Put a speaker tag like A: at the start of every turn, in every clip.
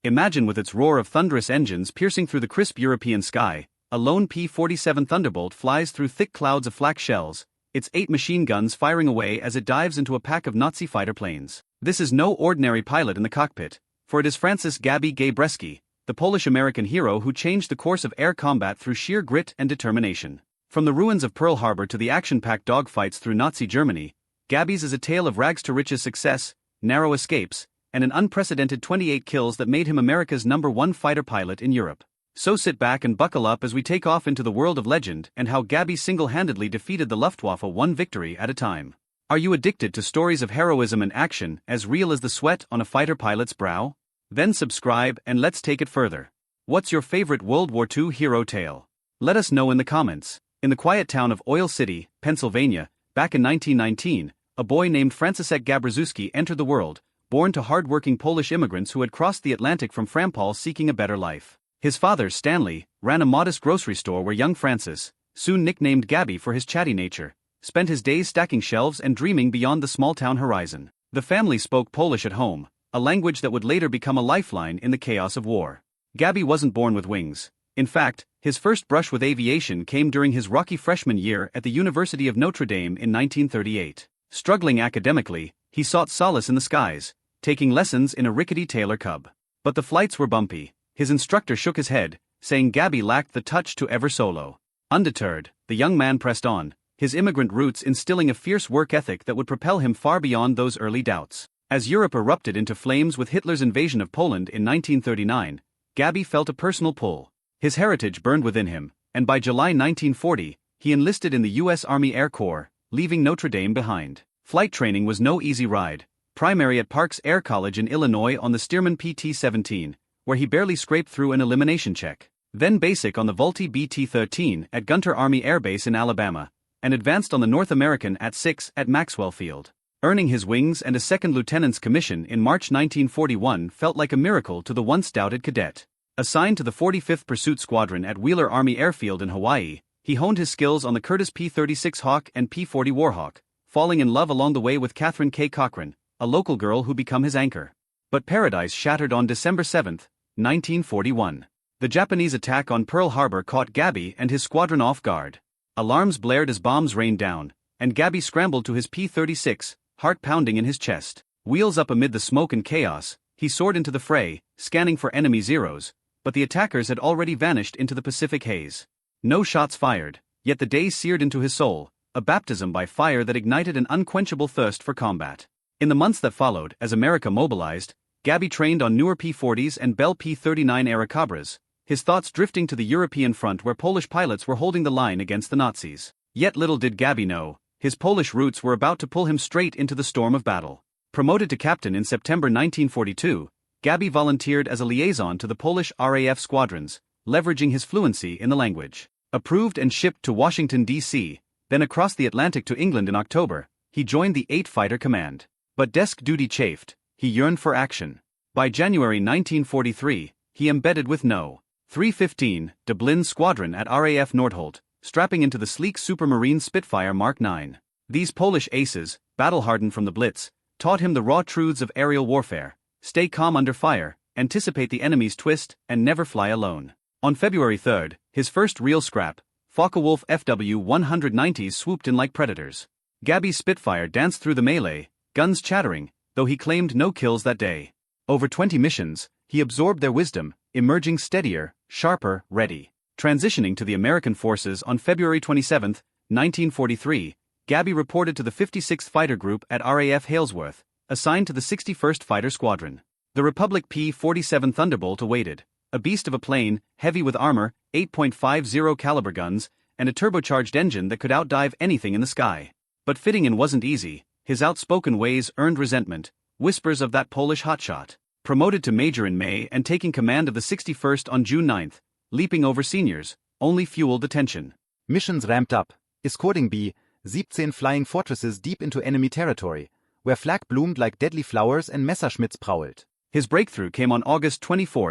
A: Imagine with its roar of thunderous engines piercing through the crisp European sky, a lone P-47 Thunderbolt flies through thick clouds of flak shells, its 8 machine guns firing away as it dives into a pack of Nazi fighter planes. This is no ordinary pilot in the cockpit, for it is Gabby Gabreski, the Polish-American hero who changed the course of air combat through sheer grit and determination. From the ruins of Pearl Harbor to the action-packed dogfights through Nazi Germany, Gabby's is a tale of rags-to-riches success, narrow escapes, and an unprecedented 28 kills that made him America's #1 fighter pilot in Europe. So sit back and buckle up as we take off into the world of legend and how Gabby single-handedly defeated the Luftwaffe one victory at a time. Are you addicted to stories of heroism and action as real as the sweat on a fighter pilot's brow? Then subscribe and let's take it further. What's your favorite World War II hero tale? Let us know in the comments. In the quiet town of Oil City, Pennsylvania, back in 1919, a boy named Franciszek Gabreski entered the world, born to hard-working Polish immigrants who had crossed the Atlantic from Frampol seeking a better life. His father, Stanley, ran a modest grocery store where young Francis, soon nicknamed Gabby for his chatty nature, spent his days stacking shelves and dreaming beyond the small-town horizon. The family spoke Polish at home, a language that would later become a lifeline in the chaos of war. Gabby wasn't born with wings. In fact, his first brush with aviation came during his rocky freshman year at the University of Notre Dame in 1938. Struggling academically, he sought solace in the skies, taking lessons in a rickety Taylor Cub. But the flights were bumpy. His instructor shook his head, saying Gabby lacked the touch to ever solo. Undeterred, the young man pressed on, his immigrant roots instilling a fierce work ethic that would propel him far beyond those early doubts. As Europe erupted into flames with Hitler's invasion of Poland in 1939, Gabby felt a personal pull. His heritage burned within him, and by July 1940, he enlisted in the U.S. Army Air Corps, leaving Notre Dame behind. Flight training was no easy ride. Primary at Parks Air College in Illinois on the Stearman PT-17, where he barely scraped through an elimination check. Then basic on the Vultee BT-13 at Gunter Army Air Base in Alabama, and advanced on the North American at-6 at Maxwell Field. Earning his wings and a second lieutenant's commission in March 1941 felt like a miracle to the once doubted cadet. Assigned to the 45th Pursuit Squadron at Wheeler Army Airfield in Hawaii, he honed his skills on the Curtiss P-36 Hawk and P-40 Warhawk, falling in love along the way with Catherine K. Cochran, a local girl who became his anchor. But paradise shattered on December 7, 1941. The Japanese attack on Pearl Harbor caught Gabby and his squadron off guard. Alarms blared as bombs rained down, and Gabby scrambled to his P-36, heart pounding in his chest. Wheels up amid the smoke and chaos, he soared into the fray, scanning for enemy zeros, but the attackers had already vanished into the Pacific haze. No shots fired, yet the day seared into his soul, a baptism by fire that ignited an unquenchable thirst for combat. In the months that followed, as America mobilized, Gabby trained on newer P-40s and Bell P-39 Airacobras, his thoughts drifting to the European front where Polish pilots were holding the line against the Nazis. Yet little did Gabby know, his Polish roots were about to pull him straight into the storm of battle. Promoted to captain in September 1942, Gabby volunteered as a liaison to the Polish RAF squadrons, leveraging his fluency in the language. Approved and shipped to Washington, D.C., then across the Atlantic to England in October, he joined the 8th Fighter Command. But desk duty chafed, he yearned for action. By January 1943, he embedded with No. 315 Dublin Squadron at RAF Nordholt, strapping into the sleek Supermarine Spitfire Mark IX. These Polish aces, battle-hardened from the Blitz, taught him the raw truths of aerial warfare: stay calm under fire, anticipate the enemy's twist, and never fly alone. On February 3, his first real scrap, Focke-Wulf FW-190s swooped in like predators. Gabby's Spitfire danced through the melee, guns chattering, though he claimed no kills that day. Over 20 missions, he absorbed their wisdom, emerging steadier, sharper, ready. Transitioning to the American forces on February 27, 1943, Gabby reported to the 56th Fighter Group at RAF Halesworth, assigned to the 61st Fighter Squadron. The Republic P-47 Thunderbolt awaited, a beast of a plane, heavy with armor, 8.50 caliber guns, and a turbocharged engine that could outdive anything in the sky. But fitting in wasn't easy. His outspoken ways earned resentment, whispers of that Polish hotshot. Promoted to major in May and taking command of the 61st on June 9, leaping over seniors, only fueled the tension.
B: Missions ramped up, escorting B-17 flying fortresses deep into enemy territory, where flak bloomed like deadly flowers and Messerschmitts prowled.
A: His breakthrough came on August 24,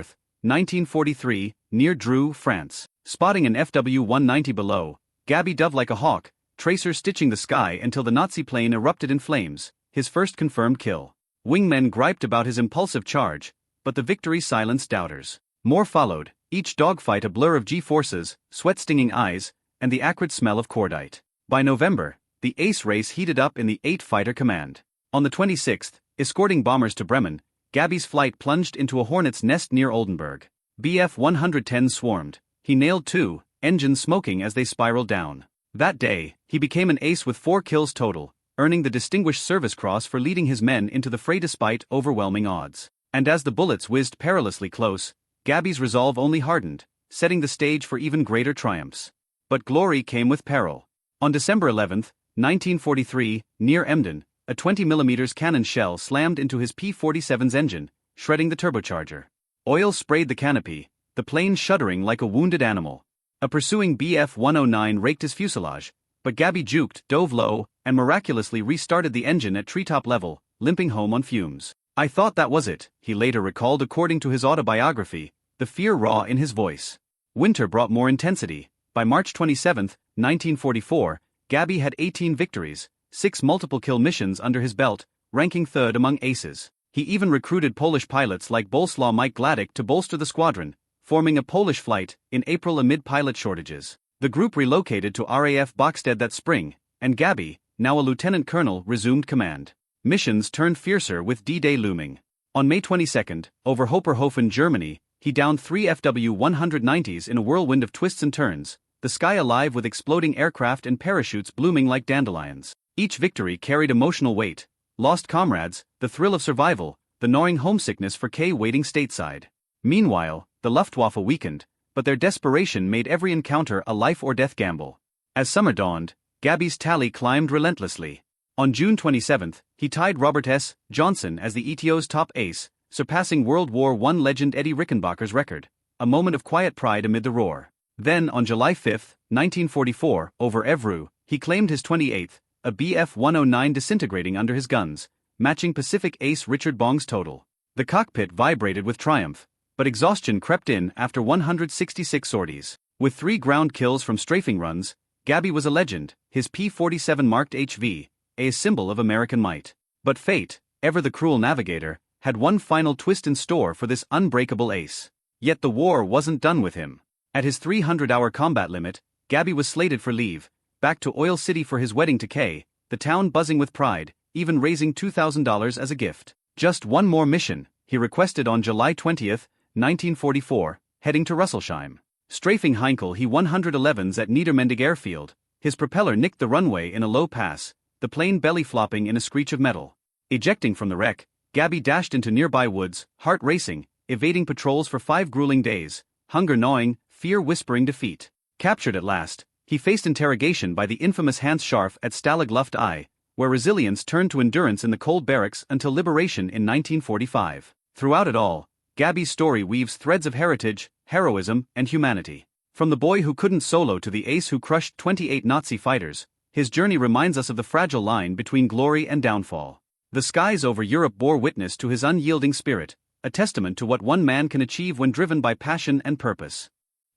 A: 1943, near Dreux, France. Spotting an FW-190 below, Gabby dove like a hawk, tracers stitching the sky until the Nazi plane erupted in flames, his first confirmed kill. Wingmen griped about his impulsive charge, but the victory silenced doubters. More followed, each dogfight a blur of G-forces, sweat-stinging eyes, and the acrid smell of cordite. By November, the ace race heated up in the 8-fighter command. On the 26th, escorting bombers to Bremen, Gabby's flight plunged into a hornet's nest near Oldenburg. Bf 110 swarmed. He nailed 2, engines smoking as they spiraled down. That day, he became an ace with 4 kills total, earning the Distinguished Service Cross for leading his men into the fray despite overwhelming odds. And as the bullets whizzed perilously close, Gabby's resolve only hardened, setting the stage for even greater triumphs. But glory came with peril. On December 11, 1943, near Emden, a 20mm cannon shell slammed into his P-47's engine, shredding the turbocharger. Oil sprayed the canopy, the plane shuddering like a wounded animal. A pursuing Bf 109 raked his fuselage, but Gabby juked, dove low, and miraculously restarted the engine at treetop level, limping home on fumes. "I thought that was it," he later recalled according to his autobiography, the fear raw in his voice. Winter brought more intensity. By March 27, 1944, Gabby had 18 victories, 6 multiple-kill missions under his belt, ranking third among aces. He even recruited Polish pilots like Boleslaw Mike Gladek to bolster the squadron, forming a Polish flight in April amid pilot shortages. The group relocated to RAF Bachstedt that spring, and Gabby, now a lieutenant colonel, resumed command. Missions turned fiercer with D-Day looming. On May 22, over Hopperhofen, Germany, he downed 3 FW-190s in a whirlwind of twists and turns, the sky alive with exploding aircraft and parachutes blooming like dandelions. Each victory carried emotional weight: lost comrades, the thrill of survival, the gnawing homesickness for K waiting stateside. Meanwhile, the Luftwaffe weakened, but their desperation made every encounter a life-or-death gamble. As summer dawned, Gabby's tally climbed relentlessly. On June 27, he tied Robert S. Johnson as the ETO's top ace, surpassing World War I legend Eddie Rickenbacker's record, a moment of quiet pride amid the roar. Then, on July 5, 1944, over Evreux, he claimed his 28th, a Bf 109 disintegrating under his guns, matching Pacific ace Richard Bong's total. The cockpit vibrated with triumph, but exhaustion crept in after 166 sorties. With 3 ground kills from strafing runs, Gabby was a legend, his P-47 marked HV, a symbol of American might. But fate, ever the cruel navigator, had one final twist in store for this unbreakable ace. Yet the war wasn't done with him. At his 300-hour combat limit, Gabby was slated for leave, back to Oil City for his wedding to Kay, the town buzzing with pride, even raising $2,000 as a gift. Just one more mission, he requested on July 20, 1944, heading to Russelsheim. Strafing Heinkel he 111s at Niedermendig Airfield, his propeller nicked the runway in a low pass, the plane belly flopping in a screech of metal. Ejecting from the wreck, Gabby dashed into nearby woods, heart racing, evading patrols for 5 grueling days, hunger gnawing, fear whispering defeat. Captured at last, he faced interrogation by the infamous Hans Scharf at Stalag Luftwaffe, where resilience turned to endurance in the cold barracks until liberation in 1945. Throughout it all, Gabby's story weaves threads of heritage, heroism, and humanity. From the boy who couldn't solo to the ace who crushed 28 Nazi fighters, his journey reminds us of the fragile line between glory and downfall. The skies over Europe bore witness to his unyielding spirit, a testament to what one man can achieve when driven by passion and purpose.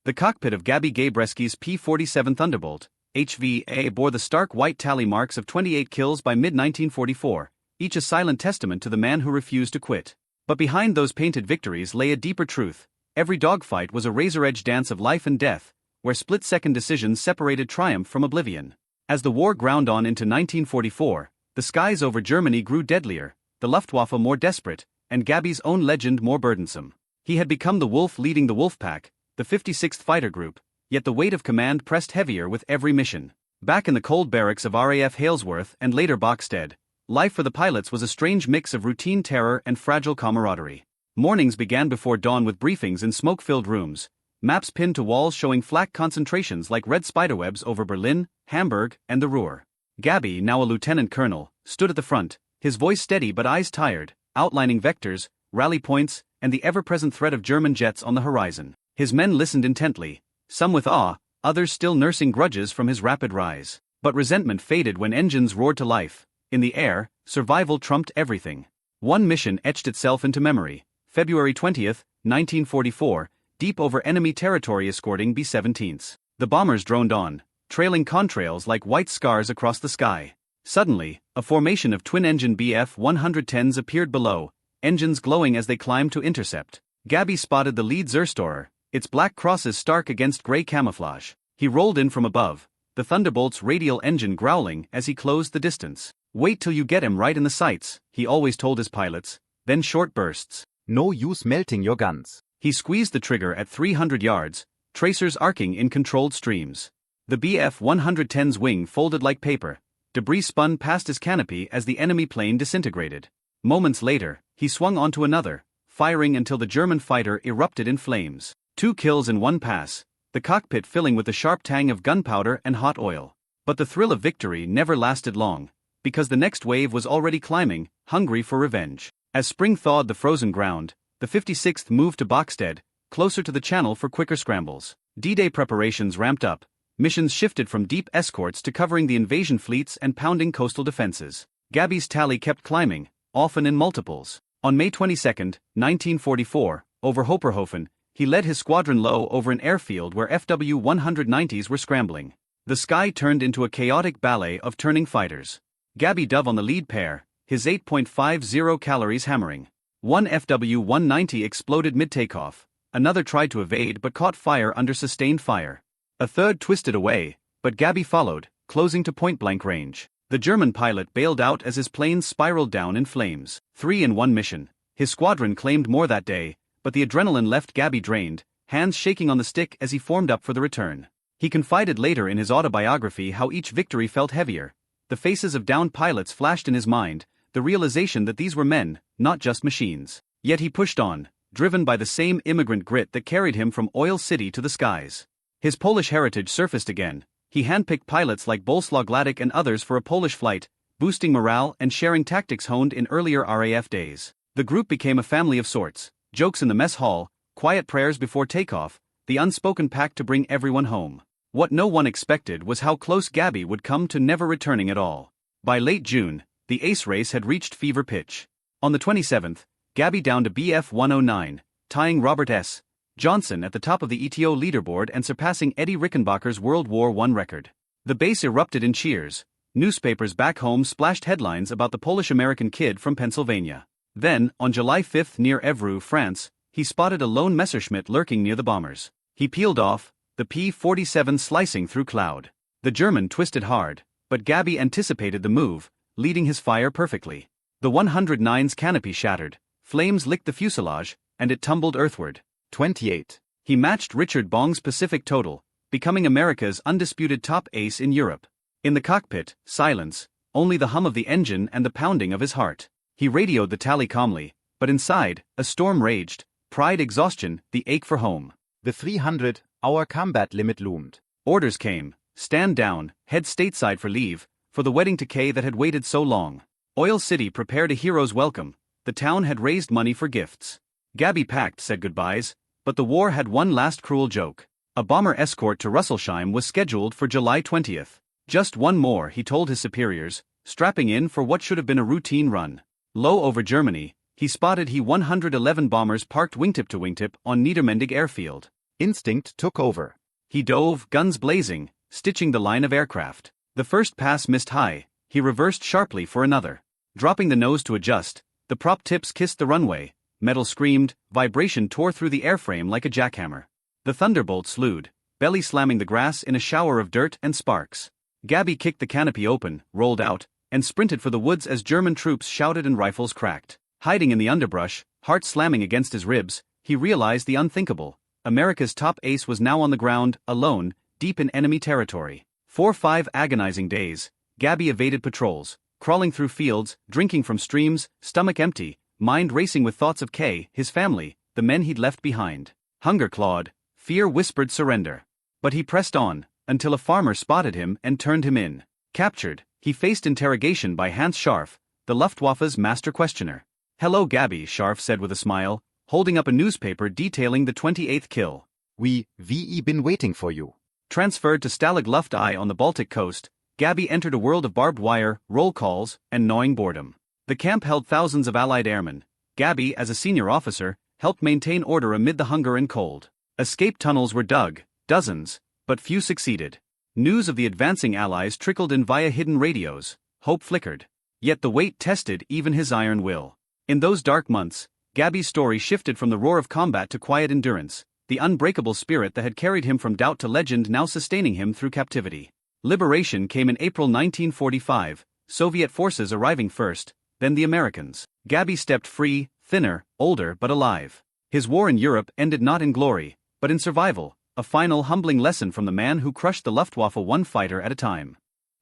A: The cockpit of Gabby Gabreski's P-47 Thunderbolt, HVA, bore the stark white tally marks of 28 kills by mid-1944, each a silent testament to the man who refused to quit. But behind those painted victories lay a deeper truth. Every dogfight was a razor-edge dance of life and death, where split-second decisions separated triumph from oblivion. As the war ground on into 1944, the skies over Germany grew deadlier, the Luftwaffe more desperate, and Gabby's own legend more burdensome. He had become the wolf leading the wolf pack, the 56th Fighter Group, yet the weight of command pressed heavier with every mission. Back in the cold barracks of RAF Halesworth and later Bachstedt, life for the pilots was a strange mix of routine terror and fragile camaraderie. Mornings began before dawn with briefings in smoke-filled rooms, maps pinned to walls showing flak concentrations like red spiderwebs over Berlin, Hamburg, and the Ruhr. Gabby, now a lieutenant colonel, stood at the front, his voice steady but eyes tired, outlining vectors, rally points, and the ever-present threat of German jets on the horizon. His men listened intently, some with awe, others still nursing grudges from his rapid rise. But resentment faded when engines roared to life. In the air, survival trumped everything. One mission etched itself into memory: February 20, 1944, deep over enemy territory escorting B-17s. The bombers droned on, trailing contrails like white scars across the sky. Suddenly, a formation of twin-engine Bf 110s appeared below, engines glowing as they climbed to intercept. Gabby spotted the lead Zerstorer, its black crosses stark against grey camouflage. He rolled in from above, the Thunderbolt's radial engine growling as he closed the distance. "Wait till you get him right in the sights," he always told his pilots, then short bursts.
B: "No use melting your guns."
A: He squeezed the trigger at 300 yards, tracers arcing in controlled streams. The Bf-110's wing folded like paper, debris spun past his canopy as the enemy plane disintegrated. Moments later, he swung onto another, firing until the German fighter erupted in flames. 2 kills in one pass, the cockpit filling with the sharp tang of gunpowder and hot oil. But the thrill of victory never lasted long, because the next wave was already climbing, hungry for revenge. As spring thawed the frozen ground, the 56th moved to Boxted, closer to the channel for quicker scrambles. D-Day preparations ramped up, missions shifted from deep escorts to covering the invasion fleets and pounding coastal defenses. Gabby's tally kept climbing, often in multiples. On May 22, 1944, over Hoperhofen, he led his squadron low over an airfield where FW-190s were scrambling. The sky turned into a chaotic ballet of turning fighters. Gabby dove on the lead pair, his 8.50 calories hammering. One FW-190 exploded mid-takeoff, another tried to evade but caught fire under sustained fire. A third twisted away, but Gabby followed, closing to point-blank range. The German pilot bailed out as his plane spiraled down in flames. 3 in one mission. His squadron claimed more that day, but the adrenaline left Gabby drained, hands shaking on the stick as he formed up for the return. He confided later in his autobiography how each victory felt heavier. The faces of downed pilots flashed in his mind, the realization that these were men, not just machines. Yet he pushed on, driven by the same immigrant grit that carried him from Oil City to the skies. His Polish heritage surfaced again. He handpicked pilots like Bolesław Gladek and others for a Polish flight, boosting morale and sharing tactics honed in earlier RAF days. The group became a family of sorts. Jokes in the mess hall, quiet prayers before takeoff, the unspoken pact to bring everyone home. What no one expected was how close Gabby would come to never returning at all. By late June, the ace race had reached fever pitch. On the 27th, Gabby downed a Bf-109, tying Robert S. Johnson at the top of the ETO leaderboard and surpassing Eddie Rickenbacker's World War I record. The base erupted in cheers. Newspapers back home splashed headlines about the Polish-American kid from Pennsylvania. Then, on July 5 near Évreux, France, he spotted a lone Messerschmitt lurking near the bombers. He peeled off, the P-47 slicing through cloud. The German twisted hard, but Gabby anticipated the move, leading his fire perfectly. The 109's canopy shattered, flames licked the fuselage, and it tumbled earthward.
B: 28.
A: He matched Richard Bong's Pacific total, becoming America's undisputed top ace in Europe. In the cockpit, silence, only the hum of the engine and the pounding of his heart. He radioed the tally calmly, but inside, a storm raged, pride, exhaustion, the ache for home.
B: The 300-hour combat limit loomed.
A: Orders came: stand down, head stateside for leave, for the wedding to Kay that had waited so long. Oil City prepared a hero's welcome. The town had raised money for gifts. Gabby packed, said goodbyes, but the war had one last cruel joke. A bomber escort to Russelsheim was scheduled for July 20th. Just one more, he told his superiors, strapping in for what should have been a routine run. Low over Germany, he spotted He-111 bombers parked wingtip to wingtip on Niedermendig airfield.
B: Instinct took over.
A: He dove, guns blazing, stitching the line of aircraft. The first pass missed high, he reversed sharply for another. Dropping the nose to adjust, the prop tips kissed the runway, metal screamed, vibration tore through the airframe like a jackhammer. The Thunderbolt slewed, belly slamming the grass in a shower of dirt and sparks. Gabby kicked the canopy open, rolled out, and sprinted for the woods as German troops shouted and rifles cracked. Hiding in the underbrush, heart slamming against his ribs, he realized the unthinkable. America's top ace was now on the ground, alone, deep in enemy territory. For 5 agonizing days, Gabby evaded patrols, crawling through fields, drinking from streams, stomach empty, mind racing with thoughts of Kay, his family, the men he'd left behind. Hunger clawed, fear whispered surrender. But he pressed on, until a farmer spotted him and turned him in. Captured, he faced interrogation by Hans Scharf, the Luftwaffe's master questioner. "Hello Gabby," Scharf said with a smile, holding up a newspaper detailing the 28th kill.
B: "We been waiting for you."
A: Transferred to Stalag Luftwaffe on the Baltic coast, Gabby entered a world of barbed wire, roll calls, and gnawing boredom. The camp held thousands of Allied airmen. Gabby, as a senior officer, helped maintain order amid the hunger and cold. Escape tunnels were dug, dozens, but few succeeded. News of the advancing Allies trickled in via hidden radios. Hope flickered. Yet the wait tested even his iron will. In those dark months, Gabby's story shifted from the roar of combat to quiet endurance, the unbreakable spirit that had carried him from doubt to legend now sustaining him through captivity. Liberation came in April 1945, Soviet forces arriving first, then the Americans. Gabby stepped free, thinner, older but alive. His war in Europe ended not in glory, but in survival, a final humbling lesson from the man who crushed the Luftwaffe one fighter at a time.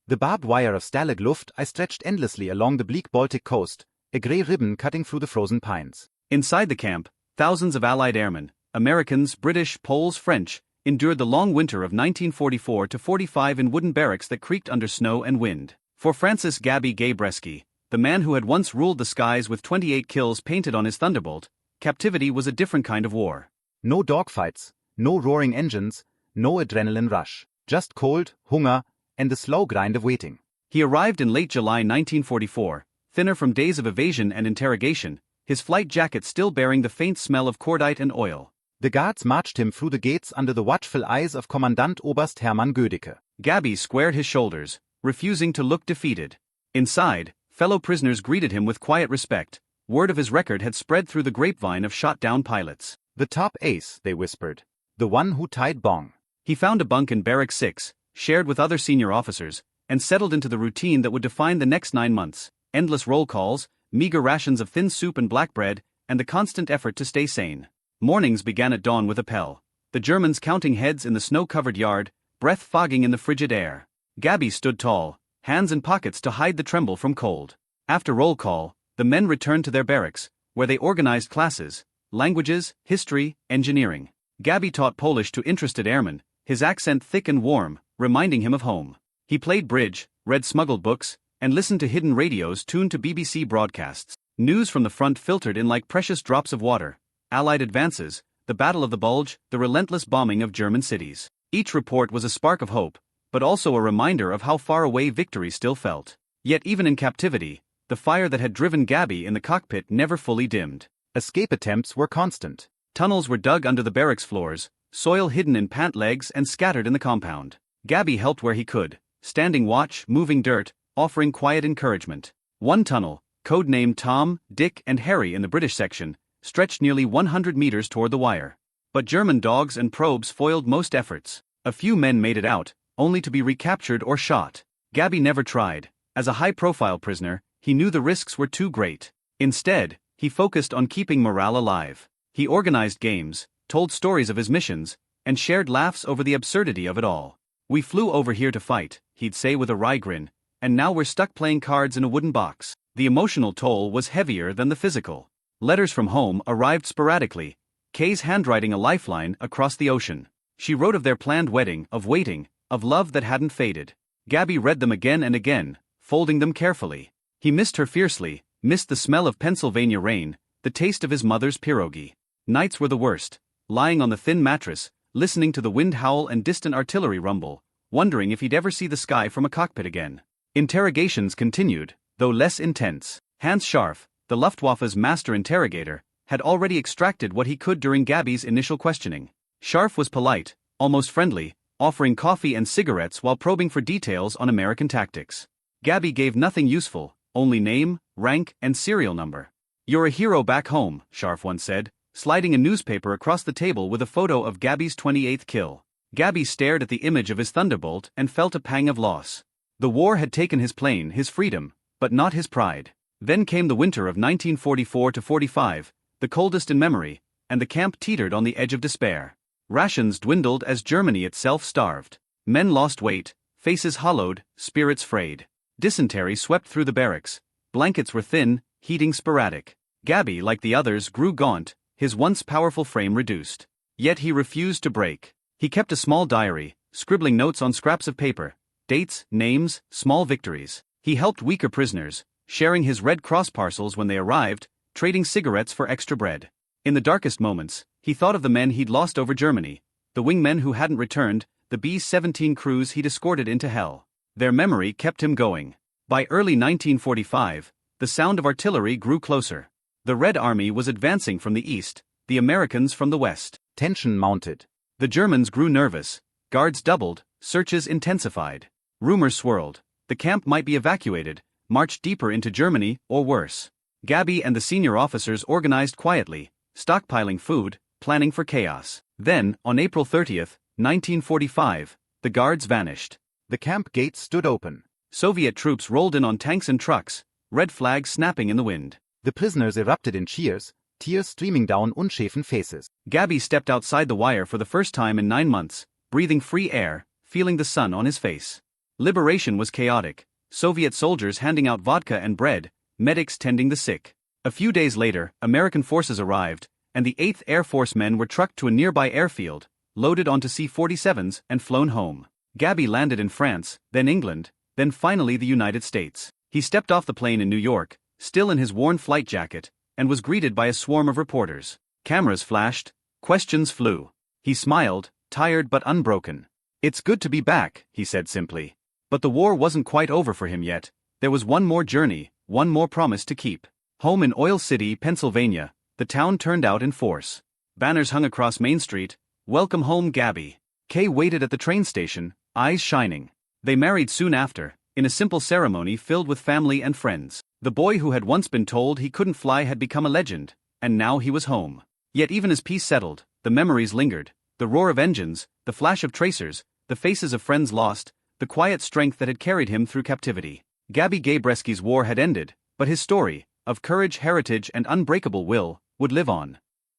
B: The barbed wire of Stalag Luftwaffe stretched endlessly along the bleak Baltic coast, a grey ribbon cutting through the frozen pines.
A: Inside the camp, thousands of Allied airmen, Americans, British, Poles, French, endured the long winter of 1944-45 in wooden barracks that creaked under snow and wind. For Francis Gabby Gabreski, the man who had once ruled the skies with 28 kills painted on his Thunderbolt, captivity was a different kind of war.
B: No dogfights, no roaring engines, no adrenaline rush. Just cold, hunger, and the slow grind of waiting.
A: He arrived in late July 1944, thinner from days of evasion and interrogation, his flight jacket still bearing the faint smell of cordite and oil.
B: The guards marched him through the gates under the watchful eyes of Commandant Oberst Hermann Gödecke.
A: Gabby squared his shoulders, refusing to look defeated. Inside, fellow prisoners greeted him with quiet respect. Word of his record had spread through the grapevine of shot-down pilots.
B: The top ace, they whispered. The one who tied Bong.
A: He found a bunk in Barrack 6, shared with other senior officers, and settled into the routine that would define the next 9 months. Endless roll calls, meager rations of thin soup and black bread, and the constant effort to stay sane. Mornings began at dawn with a Appell. The Germans counting heads in the snow-covered yard, breath fogging in the frigid air. Gabby stood tall, hands in pockets to hide the tremble from cold. After roll call, the men returned to their barracks, where they organized classes, languages, history, engineering. Gabby taught Polish to interested airmen, his accent thick and warm, reminding him of home. He played bridge, read smuggled books, and listened to hidden radios tuned to BBC broadcasts. News from the front filtered in like precious drops of water. Allied advances, the Battle of the Bulge, the relentless bombing of German cities. Each report was a spark of hope, but also a reminder of how far away victory still felt. Yet even in captivity, the fire that had driven Gabby in the cockpit never fully dimmed.
B: Escape attempts were constant.
A: Tunnels were dug under the barracks floors, soil hidden in pant legs and scattered in the compound. Gabby helped where he could, standing watch, moving dirt, offering quiet encouragement. One tunnel, codenamed Tom, Dick and Harry in the British section, stretched nearly 100 meters toward the wire. But German dogs and probes foiled most efforts. A few men made it out, only to be recaptured or shot. Gabby never tried. As a high-profile prisoner, he knew the risks were too great. Instead, he focused on keeping morale alive. He organized games, told stories of his missions, and shared laughs over the absurdity of it all. "We flew over here to fight," he'd say with a wry grin, "and now we're stuck playing cards in a wooden box." The emotional toll was heavier than the physical. Letters from home arrived sporadically, Kay's handwriting a lifeline across the ocean. She wrote of their planned wedding, of waiting, of love that hadn't faded. Gabby read them again and again, folding them carefully. He missed her fiercely, missed the smell of Pennsylvania rain, the taste of his mother's pierogi. Nights were the worst, lying on the thin mattress, listening to the wind howl and distant artillery rumble, wondering if he'd ever see the sky from a cockpit again. Interrogations continued, though less intense. Hans Scharf, the Luftwaffe's master interrogator, had already extracted what he could during Gabby's initial questioning. Scharf was polite, almost friendly, offering coffee and cigarettes while probing for details on American tactics. Gabby gave nothing useful, only name, rank, and serial number. "You're a hero back home," Scharf once said, sliding a newspaper across the table with a photo of Gabby's 28th kill. Gabby stared at the image of his Thunderbolt and felt a pang of loss. The war had taken his plane, his freedom, but not his pride. Then came the winter of 1944-45, the coldest in memory, and the camp teetered on the edge of despair. Rations dwindled as Germany itself starved. Men lost weight, faces hollowed, spirits frayed. Dysentery swept through the barracks. Blankets were thin, heating sporadic. Gabby, like the others, grew gaunt, his once powerful frame reduced. Yet he refused to break. He kept a small diary, scribbling notes on scraps of paper, dates, names, small victories. He helped weaker prisoners, sharing his Red Cross parcels when they arrived, trading cigarettes for extra bread. In the darkest moments, he thought of the men he'd lost over Germany, the wingmen who hadn't returned, the B-17 crews he'd escorted into hell. Their memory kept him going. By early 1945, the sound of artillery grew closer. The Red Army was advancing from the east, the Americans from the west.
B: Tension mounted.
A: The Germans grew nervous, guards doubled, searches intensified. Rumors swirled. The camp might be evacuated, marched deeper into Germany, or worse. Gabby and the senior officers organized quietly, stockpiling food, planning for chaos. Then, on April 30, 1945, the guards vanished.
B: The camp gates stood open.
A: Soviet troops rolled in on tanks and trucks, red flags snapping in the wind.
B: The prisoners erupted in cheers, tears streaming down unshaven faces.
A: Gabby stepped outside the wire for the first time in 9 months, breathing free air, feeling the sun on his face. Liberation was chaotic, Soviet soldiers handing out vodka and bread, medics tending the sick. A few days later, American forces arrived, and the 8th Air Force men were trucked to a nearby airfield, loaded onto C-47s and flown home. Gabby landed in France, then England, then finally the United States. He stepped off the plane in New York, still in his worn flight jacket, and was greeted by a swarm of reporters. Cameras flashed, questions flew. He smiled, tired but unbroken. "It's good to be back," he said simply. But the war wasn't quite over for him yet. There was one more journey, one more promise to keep. Home in Oil City, Pennsylvania, the town turned out in force. Banners hung across Main Street, "Welcome home, Gabby." Kay waited at the train station, eyes shining. They married soon after, in a simple ceremony filled with family and friends. The boy who had once been told he couldn't fly had become a legend, and now he was home. Yet even as peace settled, the memories lingered, the roar of engines, the flash of tracers, the faces of friends lost, the quiet strength that had carried him through captivity. Gabby Gabreski's war had ended, but his story, of courage, heritage and unbreakable will, would live on.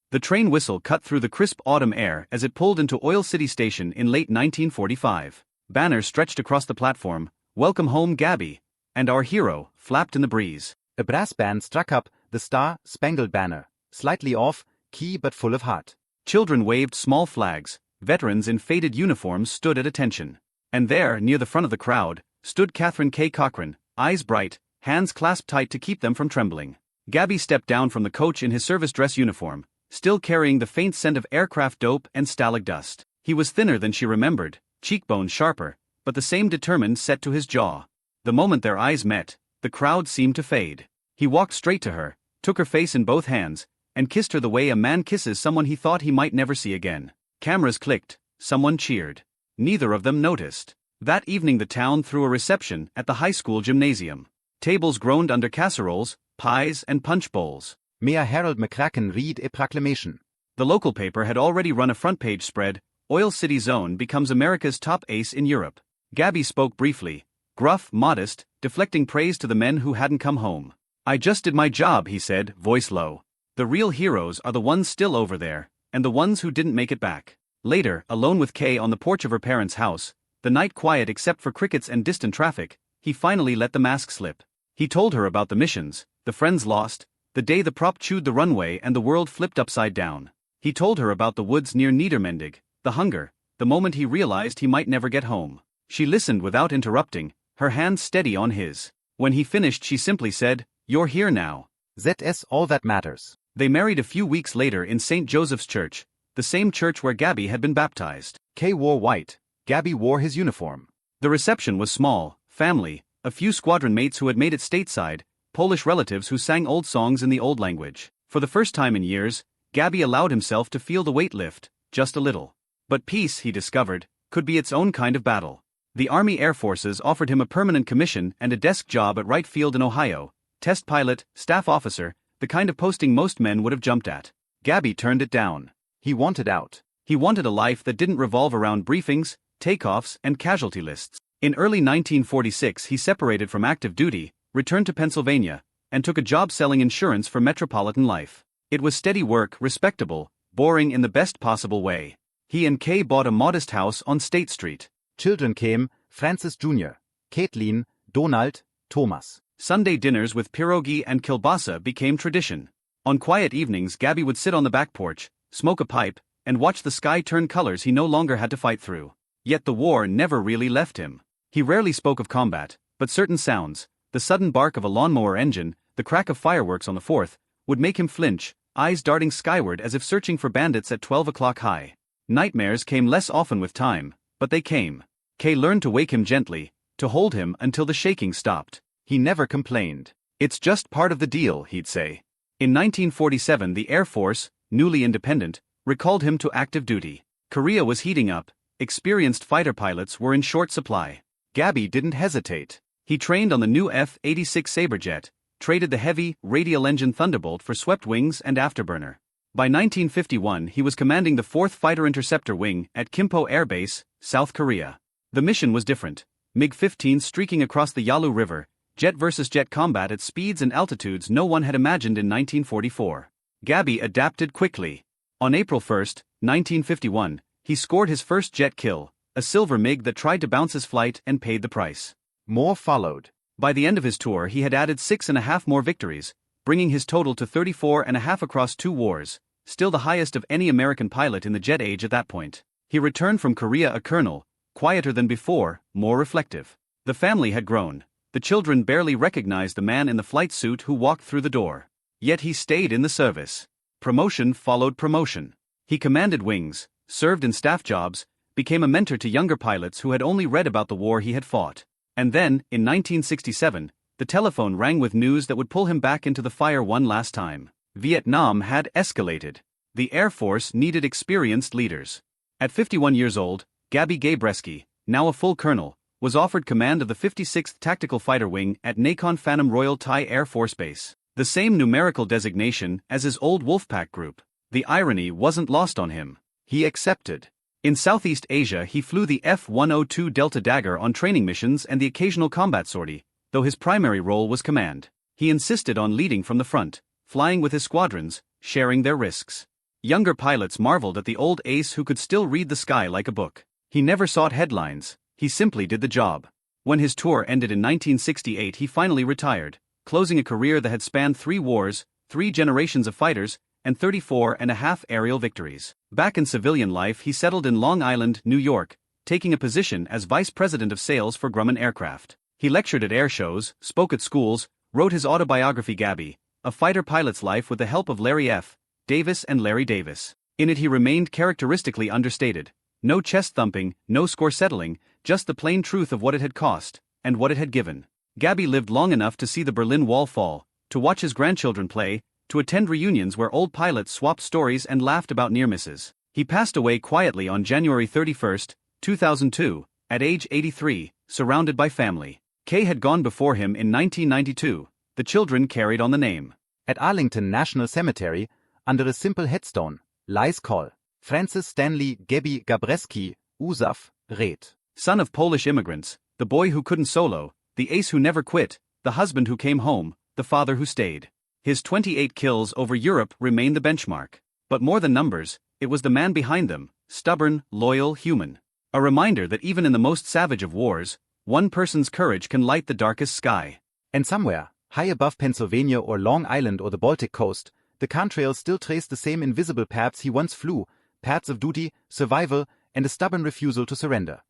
A: The train whistle cut through the crisp autumn air as it pulled into Oil City Station in late 1945. Banners stretched across the platform, "Welcome home, Gabby," and "Our hero" flapped in the breeze.
B: A brass band struck up the Star-Spangled Banner, slightly off key but full of heart.
A: Children waved small flags, veterans in faded uniforms stood at attention. And there, near the front of the crowd, stood Catherine K. Cochran, eyes bright, hands clasped tight to keep them from trembling. Gabby stepped down from the coach in his service dress uniform, still carrying the faint scent of aircraft dope and Stalag dust. He was thinner than she remembered, cheekbones sharper, but the same determined set to his jaw. The moment their eyes met, the crowd seemed to fade. He walked straight to her, took her face in both hands, and kissed her the way a man kisses someone he thought he might never see again. Cameras clicked, someone cheered. Neither of them noticed. That evening the town threw a reception at the high school gymnasium. Tables groaned under casseroles, pies and punch bowls.
B: Mayor Harold McCracken read a proclamation.
A: The local paper had already run a front-page spread, "Oil City Zone becomes America's top ace in Europe." Gabby spoke briefly, gruff, modest, deflecting praise to the men who hadn't come home. "I just did my job," he said, voice low. "The real heroes are the ones still over there, and the ones who didn't make it back." Later, alone with Kay on the porch of her parents' house, the night quiet except for crickets and distant traffic, he finally let the mask slip. He told her about the missions, the friends lost, the day the prop chewed the runway and the world flipped upside down. He told her about the woods near Niedermendig, the hunger, the moment he realized he might never get home. She listened without interrupting, her hand steady on his. When he finished she simply said, "You're here now.
B: That's all that matters."
A: They married a few weeks later in St. Joseph's Church, the same church where Gabby had been baptized.
B: Kay wore white, Gabby wore his uniform.
A: The reception was small, family, a few squadron mates who had made it stateside, Polish relatives who sang old songs in the old language. For the first time in years, Gabby allowed himself to feel the weight lift, just a little. But peace, he discovered, could be its own kind of battle. The Army Air Forces offered him a permanent commission and a desk job at Wright Field in Ohio, test pilot, staff officer, the kind of posting most men would have jumped at. Gabby turned it down.
B: He wanted out.
A: He wanted a life that didn't revolve around briefings, takeoffs, and casualty lists. In early 1946 he separated from active duty, returned to Pennsylvania, and took a job selling insurance for metropolitan life. It was steady work, respectable, boring in the best possible way. He and Kay bought a modest house on State Street.
B: Children came, Francis Jr., Caitlin, Donald, Thomas.
A: Sunday dinners with pierogi and kielbasa became tradition. On quiet evenings Gabby would sit on the back porch, smoke a pipe, and watch the sky turn colors he no longer had to fight through. Yet the war never really left him. He rarely spoke of combat, but certain sounds, the sudden bark of a lawnmower engine, the crack of fireworks on the 4th, would make him flinch, eyes darting skyward as if searching for bandits at 12 o'clock high. Nightmares came less often with time, but they came. Kay learned to wake him gently, to hold him until the shaking stopped. He never complained. "It's just part of the deal," he'd say. In 1947 the Air Force, newly independent, recalled him to active duty. Korea was heating up, experienced fighter pilots were in short supply. Gabby didn't hesitate. He trained on the new F-86 Saberjet, traded the heavy, radial engine Thunderbolt for swept wings and afterburner. By 1951 he was commanding the 4th Fighter Interceptor Wing at Kimpo Air Base, South Korea. The mission was different. MiG-15 streaking across the Yalu River, jet versus jet combat at speeds and altitudes no one had imagined in 1944. Gabby adapted quickly. On April 1, 1951, he scored his first jet kill, a silver MiG that tried to bounce his flight and paid the price.
B: More followed.
A: By the end of his tour he had added 6.5 more victories, bringing his total to 34.5 across 2 wars, still the highest of any American pilot in the jet age at that point. He returned from Korea a colonel, quieter than before, more reflective. The family had grown. The children barely recognized the man in the flight suit who walked through the door. Yet he stayed in the service. Promotion followed promotion. He commanded wings, served in staff jobs, became a mentor to younger pilots who had only read about the war he had fought. And then, in 1967, the telephone rang with news that would pull him back into the fire one last time. Vietnam had escalated. The Air Force needed experienced leaders. At 51 years old, Gabby Gabreski, now a full colonel, was offered command of the 56th Tactical Fighter Wing at Nakhon Phanom Royal Thai Air Force Base, the same numerical designation as his old Wolfpack group. The irony wasn't lost on him. He accepted. In Southeast Asia he flew the F-102 Delta Dagger on training missions and the occasional combat sortie, though his primary role was command. He insisted on leading from the front, flying with his squadrons, sharing their risks. Younger pilots marveled at the old ace who could still read the sky like a book. He never sought headlines, he simply did the job. When his tour ended in 1968 he finally retired, closing a career that had spanned 3 wars, 3 generations of fighters, and 34.5 aerial victories. Back in civilian life he settled in Long Island, New York, taking a position as vice president of sales for Grumman Aircraft. He lectured at air shows, spoke at schools, wrote his autobiography Gabby, A Fighter Pilot's Life with the help of Larry F. Davis and Larry Davis. In it he remained characteristically understated. No chest thumping, no score settling, just the plain truth of what it had cost, and what it had given. Gabby lived long enough to see the Berlin Wall fall, to watch his grandchildren play, to attend reunions where old pilots swapped stories and laughed about near misses. He passed away quietly on January 31, 2002, at age 83, surrounded by family. Kay had gone before him in 1992, the children carried on the name.
B: At Arlington National Cemetery, under a simple headstone, lies Col. Francis Stanley Gabby Gabreski, USAF, Red.
A: Son of Polish immigrants, the boy who couldn't solo, the ace who never quit, the husband who came home, the father who stayed. His 28 kills over Europe remain the benchmark. But more than numbers, it was the man behind them, stubborn, loyal, human. A reminder that even in the most savage of wars, one person's courage can light the darkest sky.
B: And somewhere, high above Pennsylvania or Long Island or the Baltic coast, the contrails still trace the same invisible paths he once flew, paths of duty, survival, and a stubborn refusal to surrender.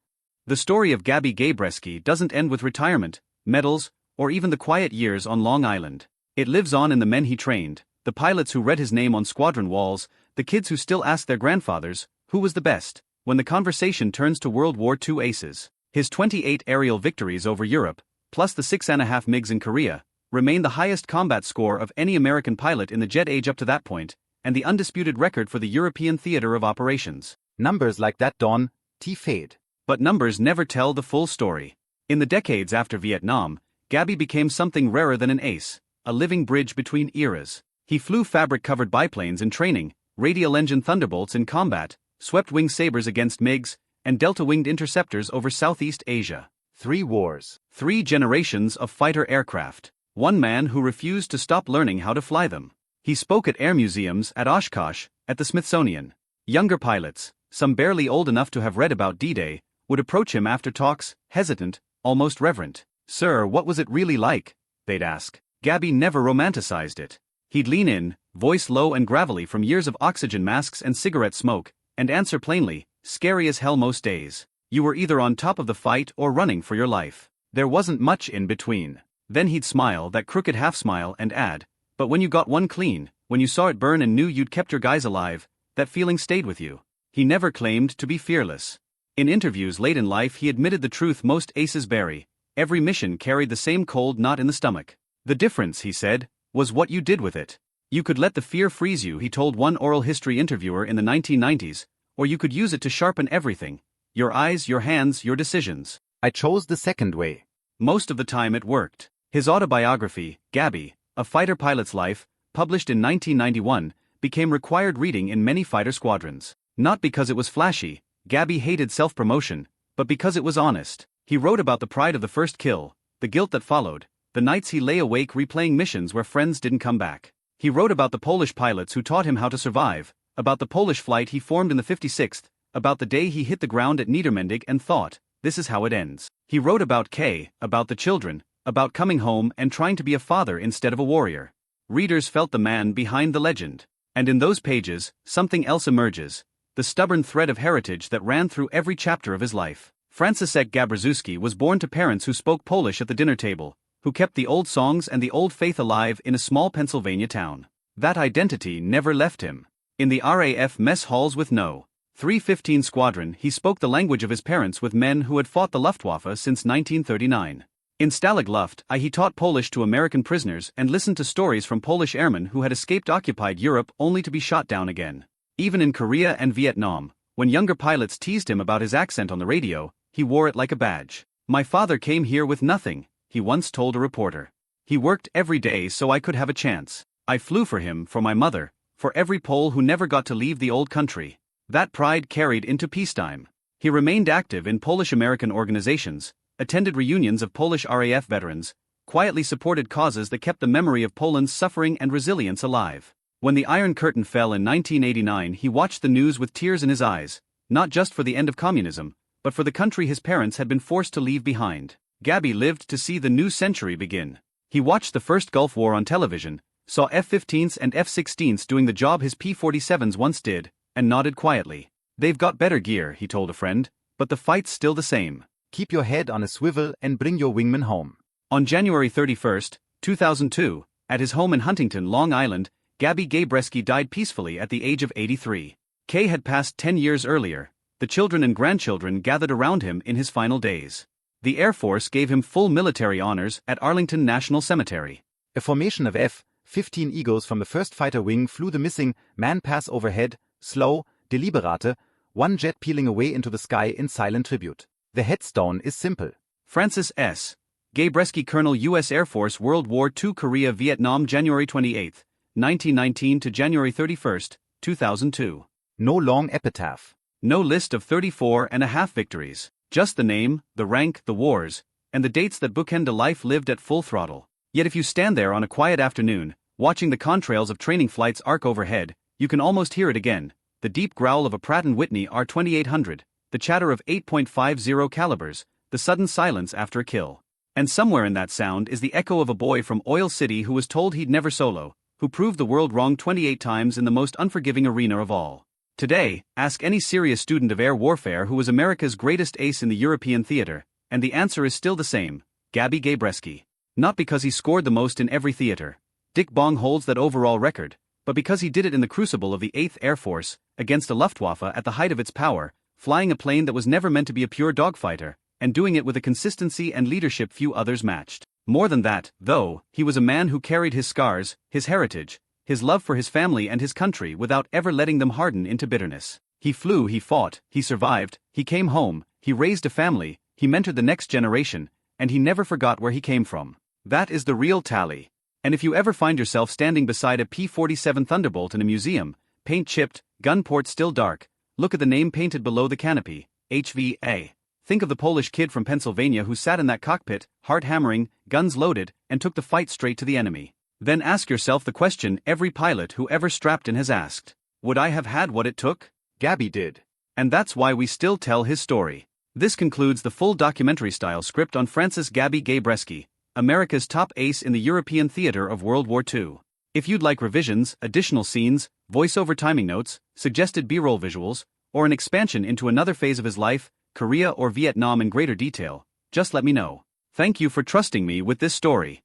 A: The story of Gabby Gabreski doesn't end with retirement, medals, or even the quiet years on Long Island. It lives on in the men he trained, the pilots who read his name on squadron walls, the kids who still ask their grandfathers, who was the best, when the conversation turns to World War II aces. His 28 aerial victories over Europe, plus the 6.5 MiGs in Korea, remain the highest combat score of any American pilot in the jet age up to that point, and the undisputed record for the European theater of operations.
B: Numbers like that don't fade.
A: But numbers never tell the full story. In the decades after Vietnam, Gabby became something rarer than an ace, a living bridge between eras. He flew fabric-covered biplanes in training, radial-engine Thunderbolts in combat, swept-wing Sabres against MiGs, and delta-winged interceptors over Southeast Asia.
B: 3 wars.
A: 3 generations of fighter aircraft. One man who refused to stop learning how to fly them. He spoke at air museums at Oshkosh, at the Smithsonian. Younger pilots, some barely old enough to have read about D-Day, would approach him after talks, hesitant, almost reverent. "Sir, what was it really like?" they'd ask. Gabby never romanticized it. He'd lean in, voice low and gravelly from years of oxygen masks and cigarette smoke, and answer plainly, "Scary as hell most days. You were either on top of the fight or running for your life. There wasn't much in between." Then he'd smile, that crooked half-smile, and add, "But when you got one clean, when you saw it burn and knew you'd kept your guys alive, that feeling stayed with you." He never claimed to be fearless. In interviews late in life he admitted the truth most aces bury: every mission carried the same cold knot in the stomach. The difference, he said, was what you did with it. You could let the fear freeze you, he told one oral history interviewer in the 1990s, or you could use it to sharpen everything: your eyes, your hands, your decisions.
B: I chose the second way.
A: Most of the time it worked. His autobiography, Gabby, A Fighter Pilot's Life, published in 1991, became required reading in many fighter squadrons. Not because it was flashy, Gabby hated self-promotion, but because it was honest. He wrote about the pride of the first kill, the guilt that followed, the nights he lay awake replaying missions where friends didn't come back. He wrote about the Polish pilots who taught him how to survive, about the Polish flight he formed in the 56th, about the day he hit the ground at Niedermendig and thought, this is how it ends. He wrote about Kay, about the children, about coming home and trying to be a father instead of a warrior. Readers felt the man behind the legend. And in those pages, something else emerges, the stubborn thread of heritage that ran through every chapter of his life. Franciszek Gabreski was born to parents who spoke Polish at the dinner table, who kept the old songs and the old faith alive in a small Pennsylvania town. That identity never left him. In the RAF mess halls with No. 315 Squadron, he spoke the language of his parents with men who had fought the Luftwaffe since 1939. In Stalag Luft, he taught Polish to American prisoners and listened to stories from Polish airmen who had escaped occupied Europe only to be shot down again. Even in Korea and Vietnam, when younger pilots teased him about his accent on the radio, he wore it like a badge. My father came here with nothing, he once told a reporter. He worked every day so I could have a chance. I flew for him, for my mother, for every Pole who never got to leave the old country. That pride carried into peacetime. He remained active in Polish-American organizations, attended reunions of Polish RAF veterans, quietly supported causes that kept the memory of Poland's suffering and resilience alive. When the Iron Curtain fell in 1989, he watched the news with tears in his eyes, not just for the end of communism, but for the country his parents had been forced to leave behind. Gabby lived to see the new century begin. He watched the first Gulf War on television, saw F-15s and F-16s doing the job his P-47s once did, and nodded quietly. They've got better gear, he told a friend, but the fight's still the same.
B: Keep your head on a swivel and bring your wingman home.
A: On January 31, 2002, at his home in Huntington, Long Island, Gabby Gabreski died peacefully at the age of 83. Kay had passed 10 years earlier. The children and grandchildren gathered around him in his final days. The Air Force gave him full military honors at Arlington National Cemetery.
B: A formation of F-15 Eagles from the 1st Fighter Wing flew the missing man pass overhead, slow, deliberate, one jet peeling away into the sky in silent tribute. The headstone is simple.
A: Francis S. Gabreski, Colonel, U.S. Air Force, World War II, Korea, Vietnam, January 28, 1919 to January 31, 2002.
B: No long epitaph.
A: No list of 34.5 victories. Just the name, the rank, the wars, and the dates that bookend a life lived at full throttle. Yet if you stand there on a quiet afternoon, watching the contrails of training flights arc overhead, you can almost hear it again, the deep growl of a Pratt & Whitney R2800, the chatter of 8.50 calibers, the sudden silence after a kill. And somewhere in that sound is the echo of a boy from Oil City who was told he'd never solo, who proved the world wrong 28 times in the most unforgiving arena of all. Today, ask any serious student of air warfare who was America's greatest ace in the European theater, and the answer is still the same, Gabby Gabreski. Not because he scored the most in every theater. Dick Bong holds that overall record, but because he did it in the crucible of the 8th Air Force, against a Luftwaffe at the height of its power, flying a plane that was never meant to be a pure dogfighter, and doing it with a consistency and leadership few others matched. More than that, though, he was a man who carried his scars, his heritage, his love for his family and his country without ever letting them harden into bitterness. He flew, he fought, he survived, he came home, he raised a family, he mentored the next generation, and he never forgot where he came from. That is the real tally. And if you ever find yourself standing beside a P-47 Thunderbolt in a museum, paint chipped, gun port still dark, look at the name painted below the canopy, HVA. Think of the Polish kid from Pennsylvania who sat in that cockpit, heart hammering, guns loaded, and took the fight straight to the enemy. Then ask yourself the question every pilot who ever strapped in has asked. Would I have had what it took?
B: Gabby did.
A: And that's why we still tell his story. This concludes the full documentary-style script on Francis Gabby Gabreski, America's top ace in the European theater of World War II. If you'd like revisions, additional scenes, voiceover timing notes, suggested B-roll visuals, or an expansion into another phase of his life, Korea or Vietnam in greater detail, just let me know. Thank you for trusting me with this story.